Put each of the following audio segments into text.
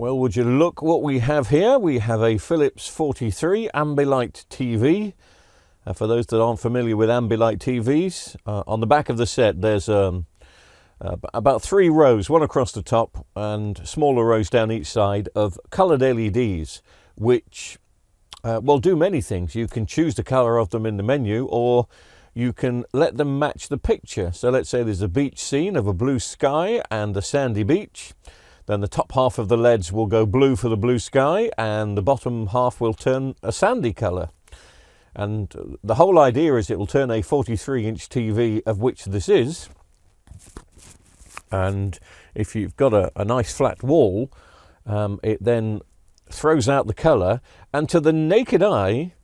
Well, would you look what we have here? We have a Philips 43 Ambilight TV. For those that aren't familiar with Ambilight TVs, on the back of the set there's about 3 rows, one across the top and smaller rows down each side of coloured LEDs, which will do many things. You can choose the colour of them in the menu, or you can let them match the picture. So let's say there's a beach scene of a blue sky and a sandy beach. Then the top half of the LEDs will go blue for the blue sky and the bottom half will turn a sandy colour. And the whole idea is it will turn a 43-inch TV, of which this is. And if you've got a nice flat wall, it then throws out the colour. And to the naked eye,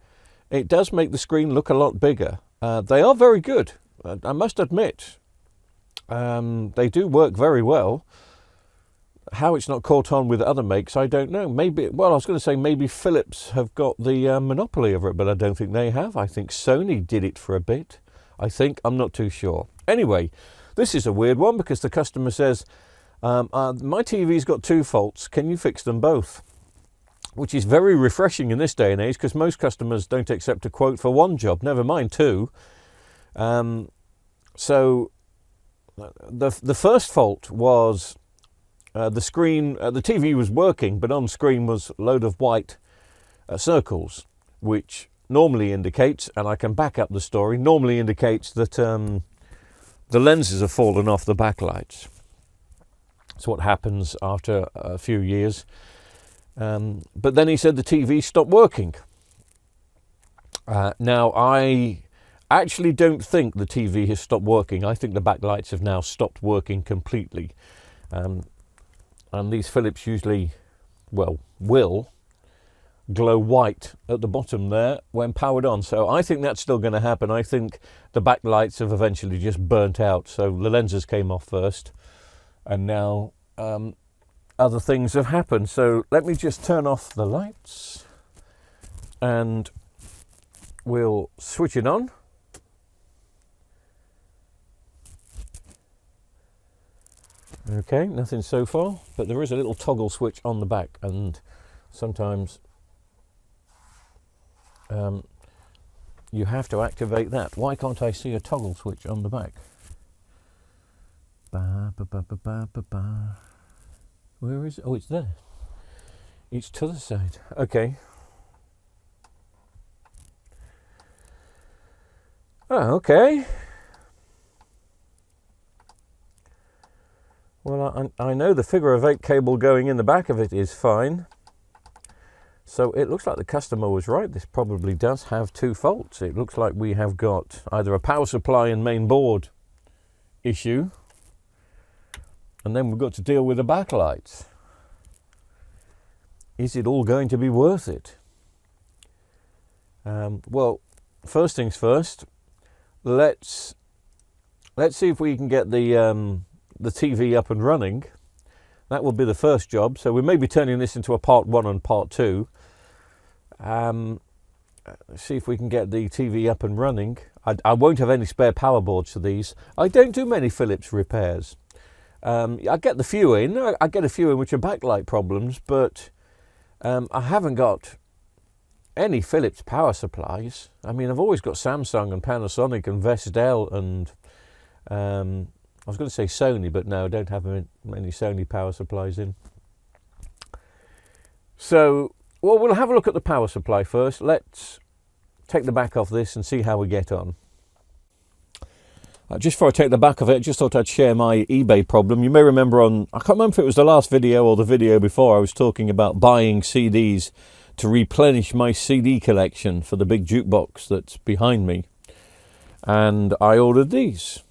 it does make the screen look a lot bigger. They are very good, I must admit. They do work very well. How it's not caught on with other makes, I don't know. Maybe, well, I was going to say maybe Philips have got the monopoly over it, but I don't think they have. I think Sony did it for a bit. I'm not too sure. Anyway, this is a weird one because the customer says, my TV's got 2 faults. Can you fix them both? Which is very refreshing in this day and age because most customers don't accept a quote for 1 job, never mind 2. So the first fault was the screen, the TV was working, but on screen was a load of white circles, which normally indicates, and I can back up the story, normally indicates that the lenses have fallen off the backlights. That's what happens after a few years. But then he said the TV stopped working. Now, I actually don't think the TV has stopped working. I think the backlights have now stopped working completely. And these Philips usually, well, will glow white at the bottom there when powered on. So I think that's still going to happen. I think the backlights have eventually just burnt out. So the lenses came off first, and now other things have happened. So let me just turn off the lights and we'll switch it on. Okay, nothing so far, but there is a little toggle switch on the back, and sometimes you have to activate that. Why can't I see a toggle switch on the back? Where is it? Oh, it's there. It's to the side. Okay. Oh, okay. Well, I know the figure of 8 cable going in the back of it is fine. So it looks like the customer was right. This probably does have 2 faults. It looks like we have got either a power supply and main board issue, and then we've got to deal with the backlights. Is it all going to be worth it? Well, first things first, let's see if we can get the TV up and running. That will be the first job. So we may be turning this into a part 1 and part 2. See if we can get the TV up and running. I won't have any spare power boards for these. I don't do many Philips repairs. I get the few in. I get a few in which are backlight problems, but I haven't got any Philips power supplies. I mean, I've always got Samsung and Panasonic and Vestel and I was going to say Sony, but no, I don't have many Sony power supplies in. So, well, we'll have a look at the power supply first. Let's take the back off this and see how we get on. Just before I take the back of it, I just thought I'd share my eBay problem. You may remember I can't remember if it was the last video or the video before, I was talking about buying CDs to replenish my CD collection for the big jukebox that's behind me. And I ordered these.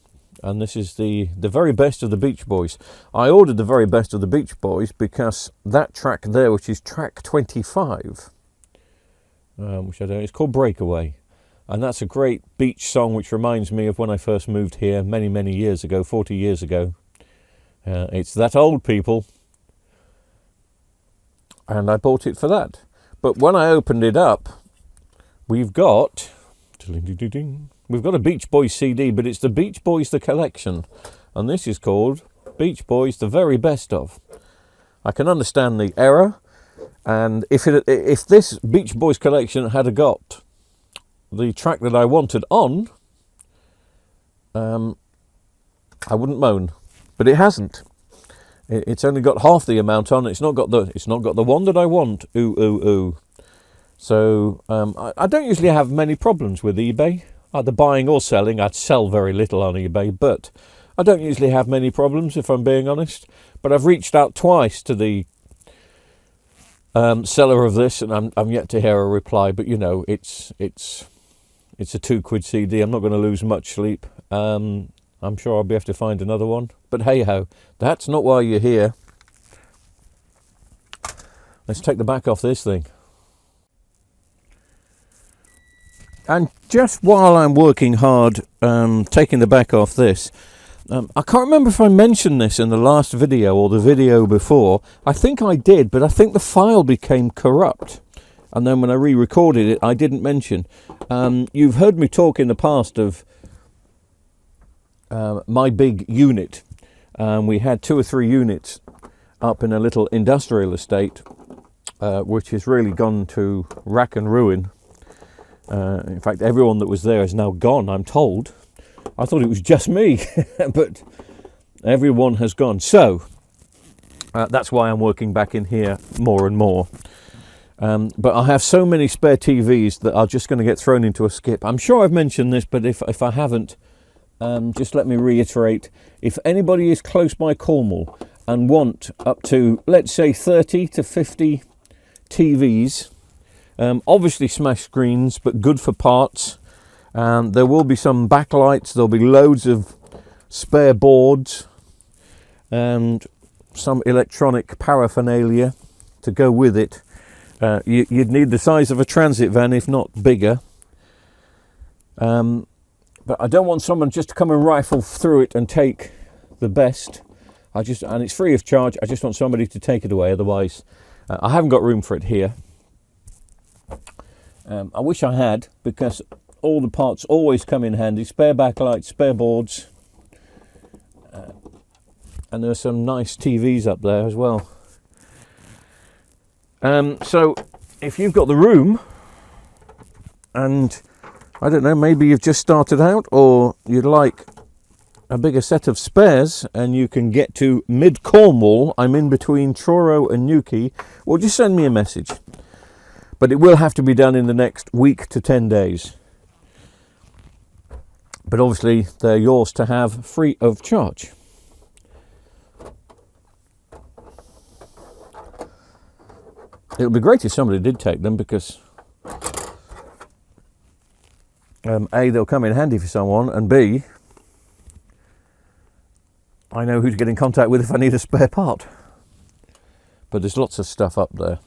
And this is the very best of the Beach Boys. I ordered the very best of the Beach Boys because that track there, which is track 25, which I don't know, it's called Breakaway. And that's a great beach song which reminds me of when I first moved here many, many years ago, 40 years ago. It's that old, people. And I bought it for that. But when I opened it up, we've got a Beach Boys CD, but it's the Beach Boys The Collection. And this is called Beach Boys The Very Best Of. I can understand the error, and if this Beach Boys collection had got the track that I wanted on, I wouldn't moan, but it hasn't. It's only got half the amount on. It's not got the one that I want. Ooh ooh ooh. So I don't usually have many problems with eBay, either buying or selling. I'd sell very little on eBay, but I don't usually have many problems, if I'm being honest. But I've reached out twice to the seller of this, and I'm yet to hear a reply. But you know, it's a £2 CD. I'm not going to lose much sleep. I'm sure I'll be able to find another one. But hey ho, that's not why you're here. Let's take the back off this thing. And just while I'm working hard taking the back off this, I can't remember if I mentioned this in the last video or the video before. I think I did, but I think the file became corrupt. And then when I re-recorded it, I didn't mention. You've heard me talk in the past of my big unit. We had 2 or 3 units up in a little industrial estate, which has really gone to rack and ruin. In fact, everyone that was there is now gone, I'm told. I thought it was just me, but everyone has gone. So that's why I'm working back in here more and more. But I have so many spare TVs that are just going to get thrown into a skip. I'm sure I've mentioned this, but if I haven't, just let me reiterate. If anybody is close by Cornwall and want up to, let's say, 30 to 50 TVs, obviously smash screens, but good for parts. There will be some backlights, there'll be loads of spare boards and some electronic paraphernalia to go with it. You'd need the size of a transit van, if not bigger. But I don't want someone just to come and rifle through it and take the best. And it's free of charge. I just want somebody to take it away. Otherwise, I haven't got room for it here. I wish I had, because all the parts always come in handy. Spare backlights, spare boards. And there's some nice TVs up there as well. So if you've got the room, and I don't know, maybe you've just started out, or you'd like a bigger set of spares, and you can get to mid Cornwall, I'm in between Truro and Newquay, well, just send me a message. But it will have to be done in the next week to 10 days. But obviously they're yours to have free of charge. It would be great if somebody did take them, because A, they'll come in handy for someone, and B, I know who to get in contact with if I need a spare part. But there's lots of stuff up there.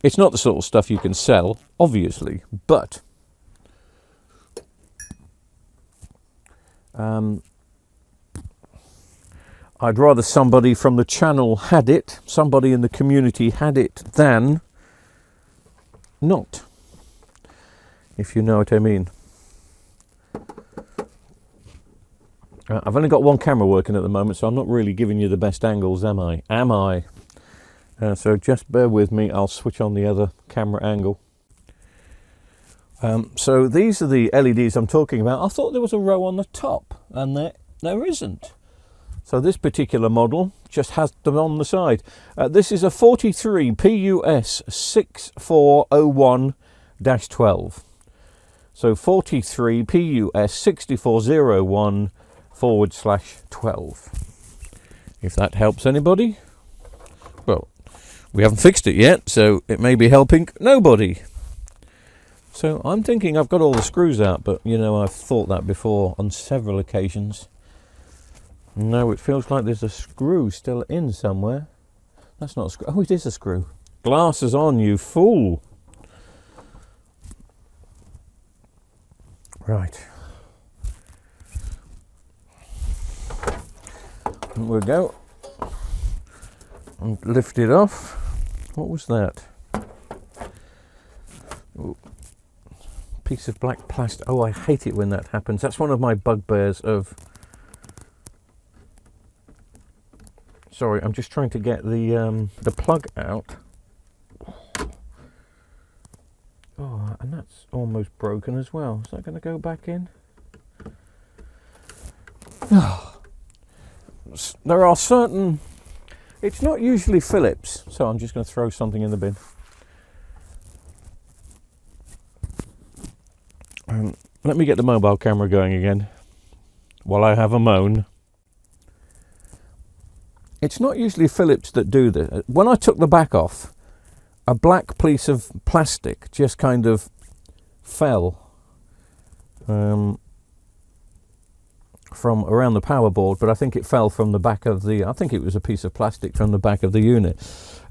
It's not the sort of stuff you can sell, obviously, but I'd rather somebody from the channel had it, somebody in the community had it, than not, if you know what I mean. I've only got one camera working at the moment, so I'm not really giving you the best angles, am I? So just bear with me, I'll switch on the other camera angle. So these are the LEDs I'm talking about. I thought there was a row on the top, and there isn't. So this particular model just has them on the side. This is a 43 PUS 6401-12. So 43 PUS 6401/12. If that helps anybody. Well, we haven't fixed it yet, so it may be helping nobody. So I'm thinking I've got all the screws out, but you know, I've thought that before on several occasions. No, it feels like there's a screw still in somewhere. That's not a screw. Oh, it is a screw. Glasses on, you fool. Right. And we'll go and lift it off. What was that? Ooh. Piece of black plastic. Oh, I hate it when that happens. That's one of my bugbears of Sorry, I'm just trying to get the plug out. Oh, and that's almost broken as well. Is that going to go back in? There are certain... It's not usually Philips, so I'm just going to throw something in the bin. Let me get the mobile camera going again while I have a moan. It's not usually Philips that do this. When I took the back off, a black piece of plastic just kind of fell from around the power board, but I think it fell from the back of the... I think it was a piece of plastic from the back of the unit.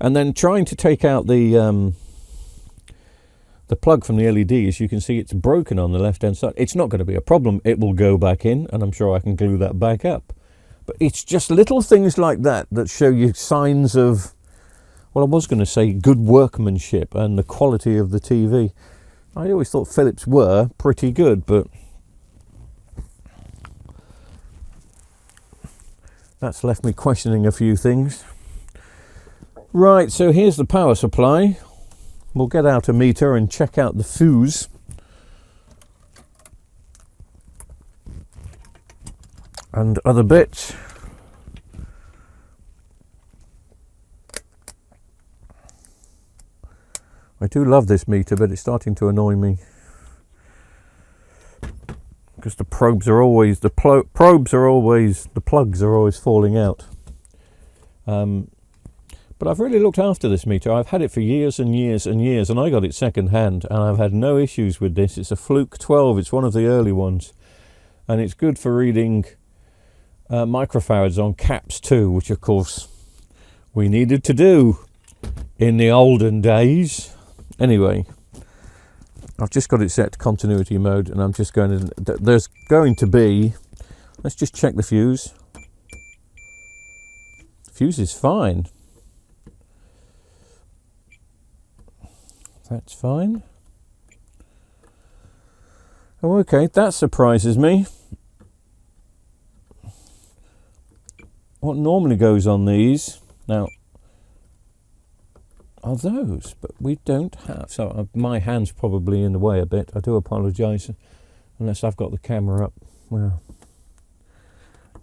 And then trying to take out the plug from the LED, as you can see, it's broken on the left-hand side. It's not going to be a problem. It will go back in, and I'm sure I can glue that back up. But it's just little things like that that show you signs of, well, I was going to say good workmanship and the quality of the TV. I always thought Philips were pretty good, but that's left me questioning a few things. Right, so here's the power supply. We'll get out a meter and check out the fuse. And other bits. I do love this meter, but it's starting to annoy me because the probes are always the plugs are always falling out. But I've really looked after this meter. I've had it for years and years and years, and I got it second hand, and I've had no issues with this. It's a Fluke 12. It's one of the early ones, and it's good for reading microfarads on caps too, which of course we needed to do in the olden days. Anyway, I've just got it set to continuity mode, and I'm just going to... There's going to be... Let's just check the fuse. Fuse is fine. That's fine. Oh, okay, that surprises me. What normally goes on these now are those, but we don't have. So my hand's probably in the way a bit. I do apologise, unless I've got the camera up. Well,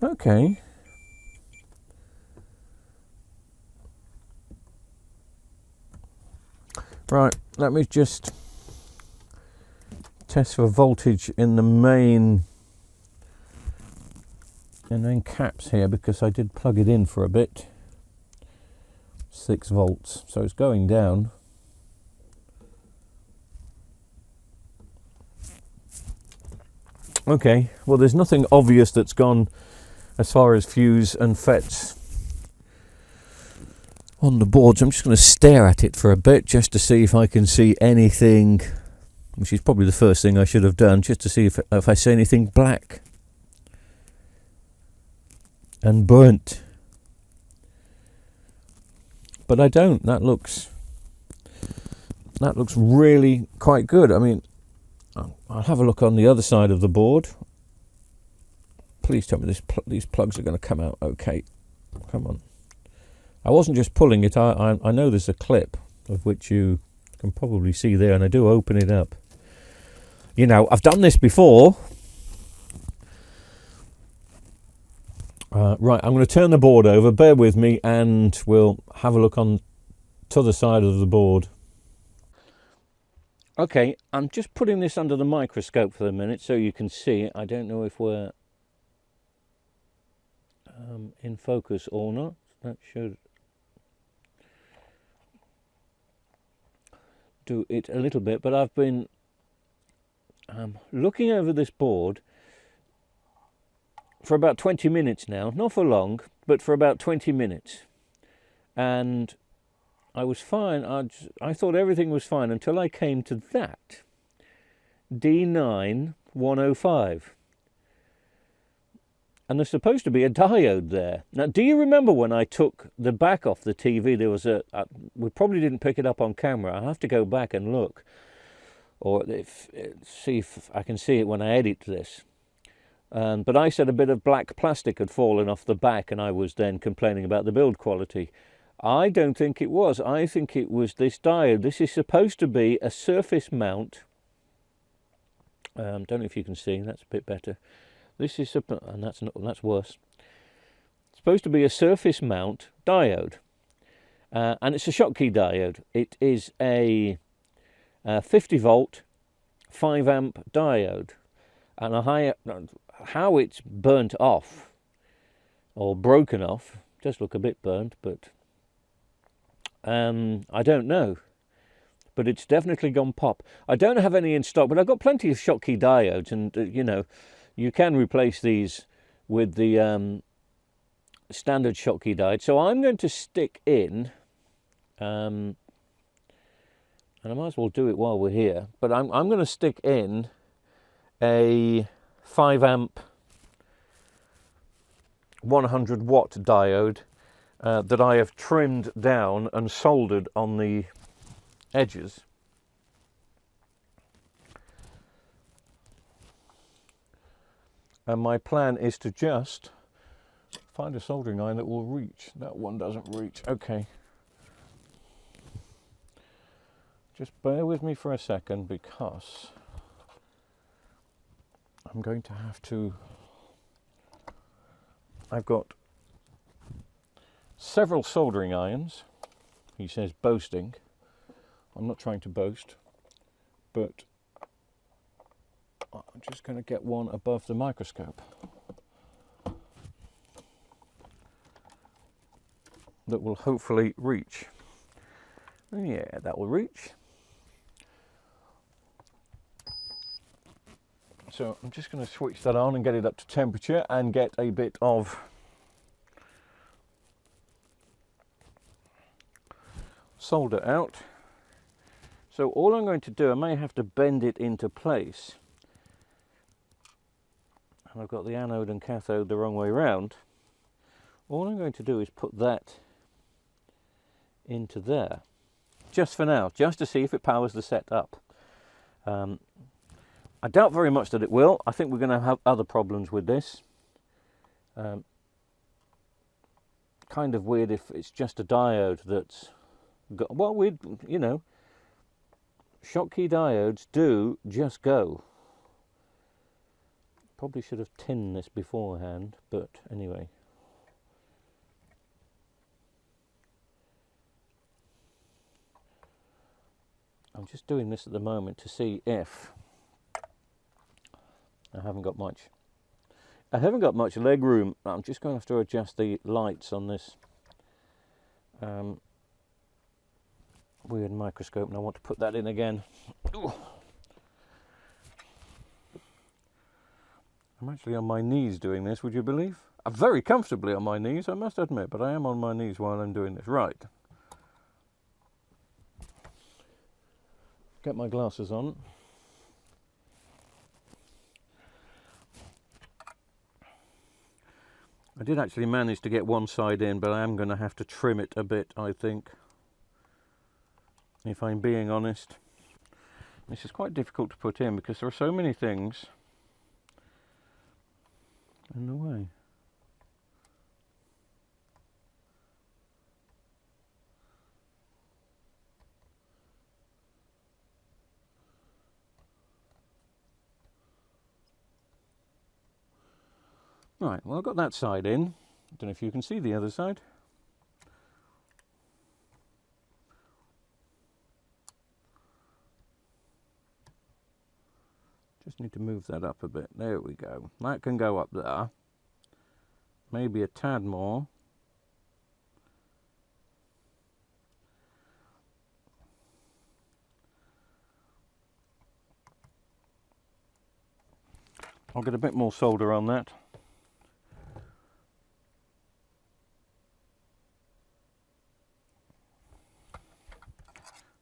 okay. Right, let me just test for voltage in the main caps here, because I did plug it in for a bit. 6 volts, so it's going down. Okay, well, there's nothing obvious that's gone as far as fuse and FETs on the boards. I'm just going to stare at it for a bit just to see if I can see anything, which is probably the first thing I should have done, just to see if I see anything black and burnt. But I don't. That looks really quite good. I mean, I'll have a look on the other side of the board. Please tell me these plugs are going to come out okay. Come on. I wasn't just pulling it. I know there's a clip of which you can probably see there, and I do open it up. You know, I've done this before. Right, I'm going to turn the board over. Bear with me, and we'll have a look on to the side of the board. Okay, I'm just putting this under the microscope for a minute so you can see it. I don't know if we're in focus or not. That should do it a little bit, but I've been looking over this board for about 20 minutes now, not for long, but for about 20 minutes, and I was fine. I thought everything was fine until I came to that D9105, and there's supposed to be a diode there. Now, do you remember when I took the back off the TV, there was we probably didn't pick it up on camera. I'll have to go back and look, or see if I can see it when I edit this. But I said a bit of black plastic had fallen off the back, and I was then complaining about the build quality. I don't think it was. I think it was this diode. This is supposed to be a surface mount. Don't know if you can see. That's a bit better. This is, and that's worse. It's supposed to be a surface mount diode, and it's a Schottky diode. It is a 50 volt, 5 amp diode, and how it's burnt off or broken off does look a bit burnt, but I don't know. But it's definitely gone pop. I don't have any in stock, but I've got plenty of Schottky diodes, and you know, you can replace these with the standard Schottky diode. So I'm going to stick in, and I might as well do it while we're here, but I'm going to stick in a 5 amp 100 watt diode that I have trimmed down and soldered on the edges. And my plan is to just find a soldering iron that will reach. That one doesn't reach. Okay. Just bear with me for a second, because I'm going to have to... I've got several soldering irons. He says boasting. I'm not trying to boast, but I'm just going to get one above the microscope that will hopefully reach. Yeah, that will reach. So I'm just going to switch that on and get it up to temperature and get a bit of solder out. So all I'm going to do, I may have to bend it into place. And I've got the anode and cathode the wrong way around. All I'm going to do is put that into there. Just for now, just to see if it powers the set up. I doubt very much that it will. I think we're going to have other problems with this. Kind of weird if it's just a diode that's got, well, you know, Schottky diodes do just go. Probably should have tinned this beforehand, but anyway. I'm just doing this at the moment to see if I haven't got much leg room. I'm just going to have to adjust the lights on this weird microscope, and I want to put that in again. Ooh. I'm actually on my knees doing this, would you believe? I'm very comfortably on my knees, I must admit, but I am on my knees while I'm doing this. Right. Get my glasses on. I did actually manage to get one side in, but I am going to have to trim it a bit, I think. If I'm being honest. This is quite difficult to put in because there are so many things in the way. Right, well, I've got that side in. I don't know if you can see the other side. Just need to move that up a bit. There we go. That can go up there. Maybe a tad more. I'll get a bit more solder on that.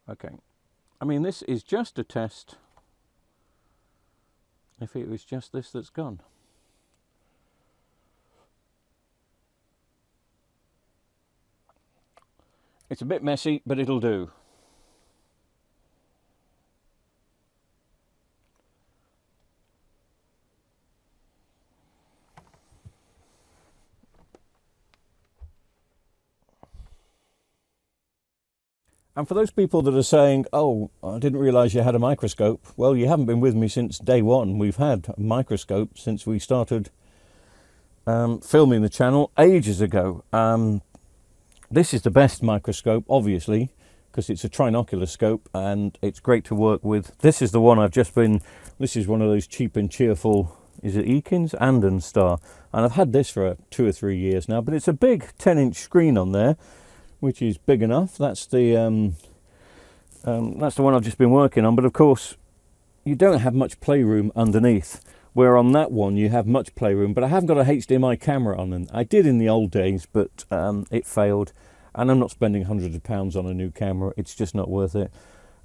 Okay. I mean, this is just a test. If it was just this that's gone. It's a bit messy, but it'll do. And for those people that are saying, oh, I didn't realise you had a microscope, well, you haven't been with me since day one. We've had a microscope since we started filming the channel ages ago. This is the best microscope, obviously, because it's a trinocular scope and it's great to work with. This is the one this is one of those cheap and cheerful, is it Eakins? Andon Star. And I've had this for 2 or 3 years now, but it's a big 10-inch screen on there, which is big enough. That's the one I've just been working on. But of course, you don't have much playroom underneath. Where on that one you have much playroom. But I haven't got a HDMI camera on, and I did in the old days, but it failed. And I'm not spending hundreds of pounds on a new camera. It's just not worth it.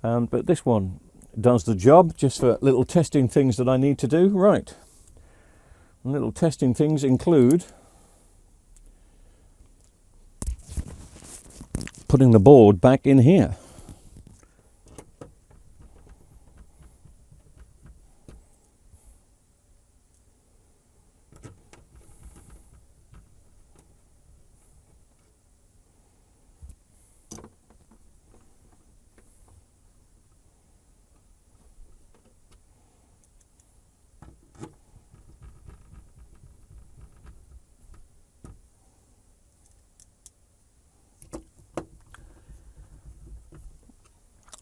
But this one does the job, just for little testing things that I need to do. Right. And little testing things include putting the board back in here.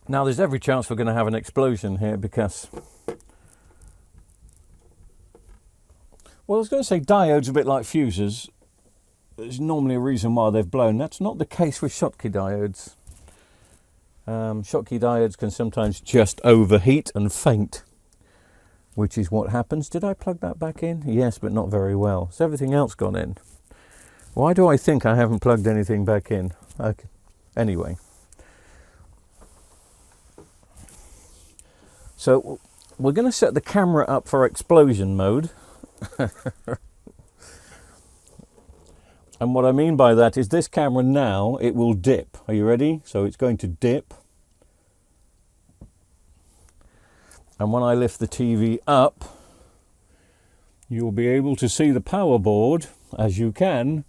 Now there's every chance we're going to have an explosion here because, well, I was going to say diodes a bit like fuses. There's normally a reason why they've blown. That's not the case with Schottky diodes. Schottky diodes can sometimes just overheat and faint, which is what happens. Did I plug that back in? Yes, but not very well. Has everything else gone in? Why do I think I haven't plugged anything back in? Okay. Anyway. So we're going to set the camera up for explosion mode. And what I mean by that is this camera now, it will dip. Are you ready? So it's going to dip. And when I lift the TV up, you'll be able to see the power board, as you can.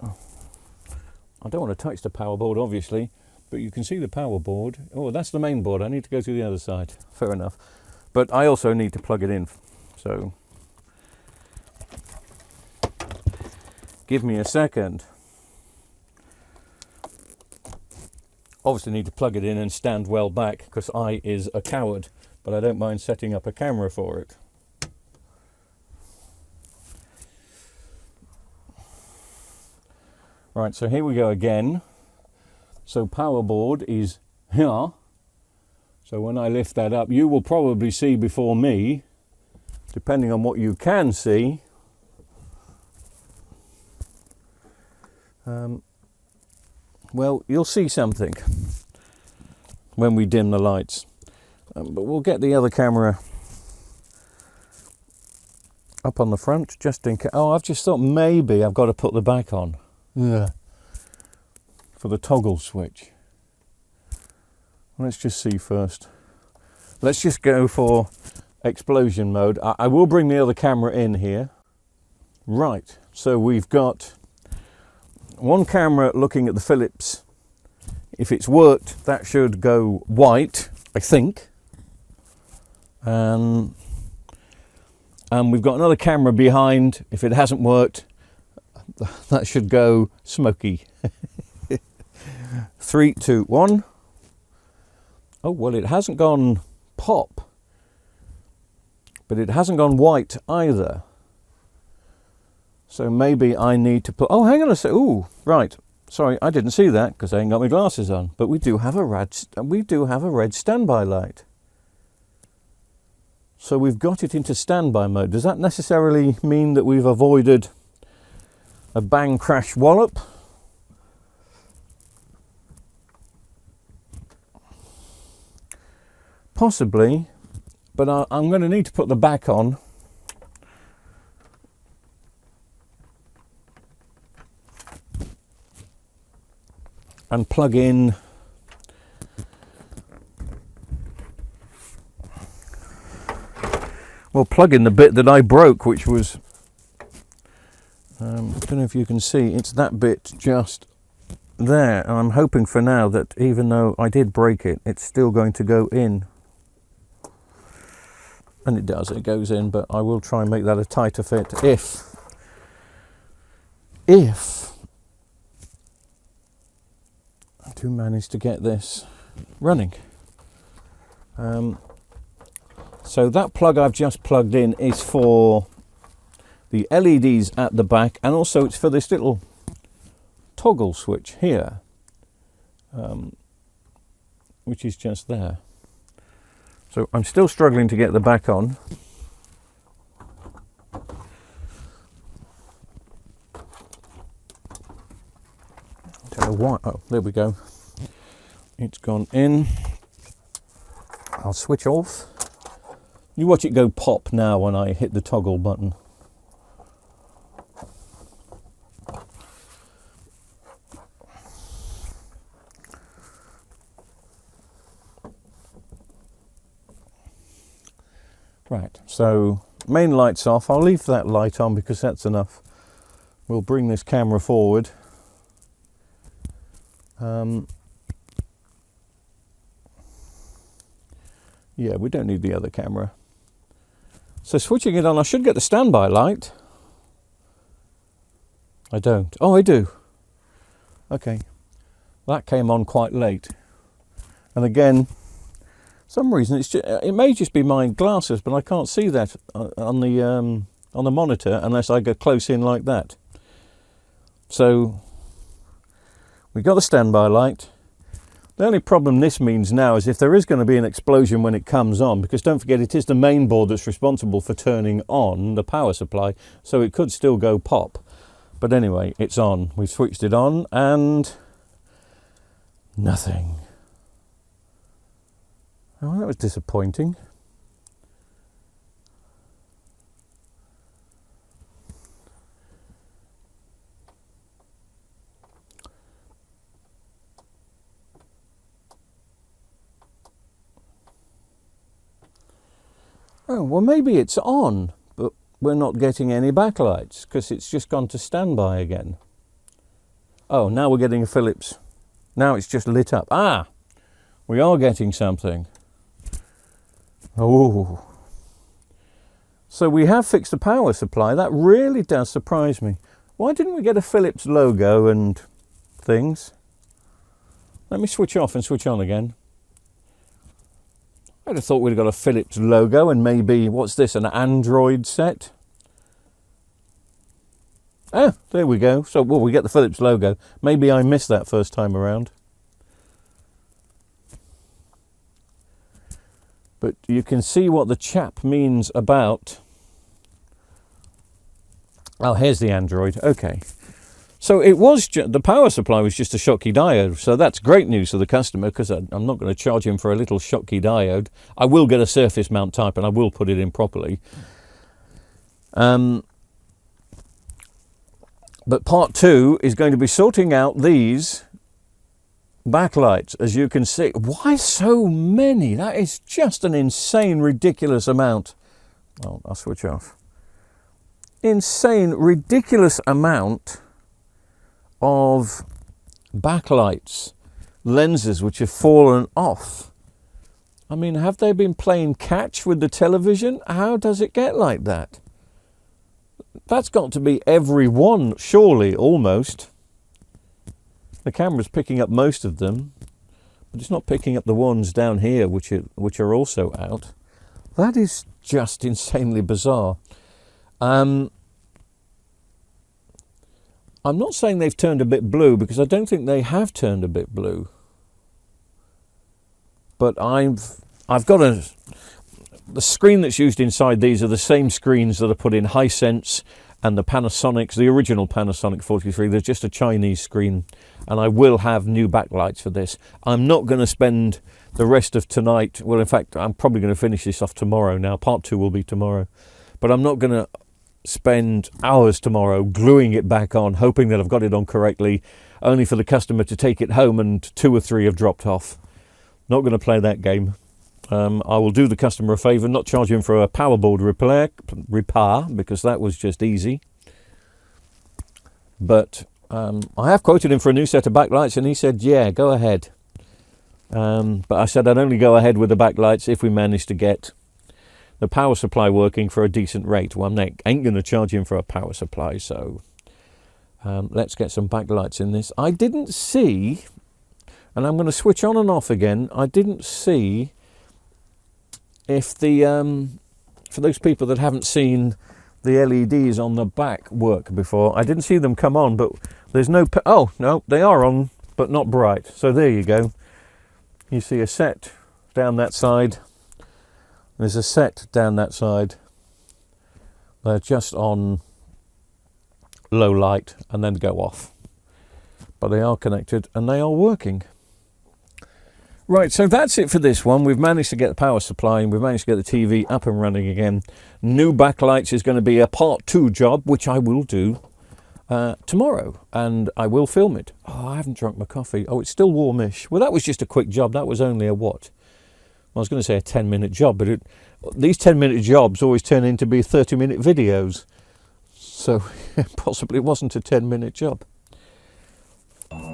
I don't want to touch the power board, obviously. But you can see the power board. Oh, that's the main board. I need to go to the other side. Fair enough. But I also need to plug it in. So give me a second. Obviously need to plug it in and stand well back because I is a coward. But I don't mind setting up a camera for it. Right, so here we go again. So power board is here. So when I lift that up, you will probably see before me, depending on what you can see. Well, you'll see something when we dim the lights. But we'll get the other camera up on the front just in case. Oh, I've just thought maybe I've got to put the back on. Yeah. For the toggle switch. Let's just see first. Let's just go for explosion mode. I will bring the other camera in here. Right, so we've got one camera looking at the Philips. If it's worked, that should go white, I think. And we've got another camera behind. If it hasn't worked, that should go smoky. 3, 2, 1. Oh, well, it hasn't gone pop, but it hasn't gone white either. So maybe I need to put, oh, hang on a sec. Oh, right. Sorry, I didn't see that because I ain't got my glasses on. But we do have a red standby light. So we've got it into standby mode. Does that necessarily mean that we've avoided a bang crash wallop? Possibly, but I'm going to need to put the back on. And plug in the bit that I broke, which was I don't know if you can see, it's that bit just there, and I'm hoping for now that even though I did break it, it's still going to go in. And it does, it goes in, but I will try and make that a tighter fit if I do manage to get this running. So that plug I've just plugged in is for the LEDs at the back, and also it's for this little toggle switch here, which is just there. So I'm still struggling to get the back on. I don't know why. Oh, there we go. It's gone in. I'll switch off. You watch it go pop now when I hit the toggle button. Right, so main light's off. I'll leave that light on because that's enough. We'll bring this camera forward. Yeah, we don't need the other camera. So switching it on, I should get the standby light. I don't. Oh, I do. Okay. That came on quite late. And again, some reason it may just be my glasses, but I can't see that on the monitor unless I go close in like that. So we got the standby light. The only problem this means now is if there is going to be an explosion when it comes on, because don't forget it is the main board that's responsible for turning on the power supply, so it could still go pop. But anyway, it's on. We've switched it on and nothing. Oh, that was disappointing. Oh, well, maybe it's on, but we're not getting any backlights because it's just gone to standby again. Oh, now we're getting a Philips. Now it's just lit up. Ah, we are getting something. Oh. So we have fixed the power supply. That really does surprise me. Why didn't we get a Philips logo and things? Let me switch off and switch on again. I'd have thought we'd have got a Philips logo and maybe, what's this, an Android set? Ah, there we go. So, well, we get the Philips logo. Maybe I missed that first time around. But you can see what the chap means about... Oh, here's the Android. Okay. So it was the power supply was just a Schottky diode. So that's great news for the customer because I'm not going to charge him for a little Schottky diode. I will get a surface mount type and I will put it in properly. But part two is going to be sorting out these backlights. As you can see, why so many? That is just an insane, ridiculous amount. Oh, I'll switch off. Insane, ridiculous amount of backlights, lenses which have fallen off. I mean, have they been playing catch with the television? How does it get like that? That's got to be every one, surely, almost. The camera's picking up most of them, but it's not picking up the ones down here which are also out. That is just insanely bizarre. I'm not saying they've turned a bit blue because I don't think they have turned a bit blue. But I've got the screen that's used inside these are the same screens that are put in Hisense and the Panasonics, the original Panasonic 43. They're just a Chinese screen, and I will have new backlights for this. I'm not going to spend the rest of tonight. Well, in fact, I'm probably going to finish this off tomorrow now. Part two will be tomorrow. But I'm not going to spend hours tomorrow gluing it back on, hoping that I've got it on correctly, only for the customer to take it home and 2 or 3 have dropped off. Not going to play that game. I will do the customer a favour, not charge him for a power board repair because that was just easy. But I have quoted him for a new set of backlights, and he said, yeah, go ahead. But I said I'd only go ahead with the backlights if we managed to get the power supply working for a decent rate. Well, I ain't going to charge him for a power supply, so let's get some backlights in this. I didn't see, and I'm going to switch on and off again, I didn't see if the, for those people that haven't seen the LEDs on the back work before, I didn't see them come on, but there's no, oh, no, they are on, but not bright. So there you go. You see a set down that side. There's a set down that side. They're just on low light and then go off. But they are connected and they are working. Right, so that's it for this one. We've managed to get the power supply and we've managed to get the TV up and running again. New backlights is going to be a part 2 job, which I will do tomorrow, and I will film it. Oh, I haven't drunk my coffee. Oh, it's still warmish. Well, that was just a quick job. That was only a what? I was going to say a 10-minute job, but these 10-minute jobs always turn into be 30-minute videos. So possibly it wasn't a 10-minute job.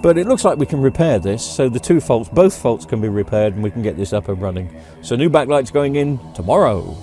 But it looks like we can repair this. So the two faults, both faults can be repaired and we can get this up and running. So new backlights going in tomorrow.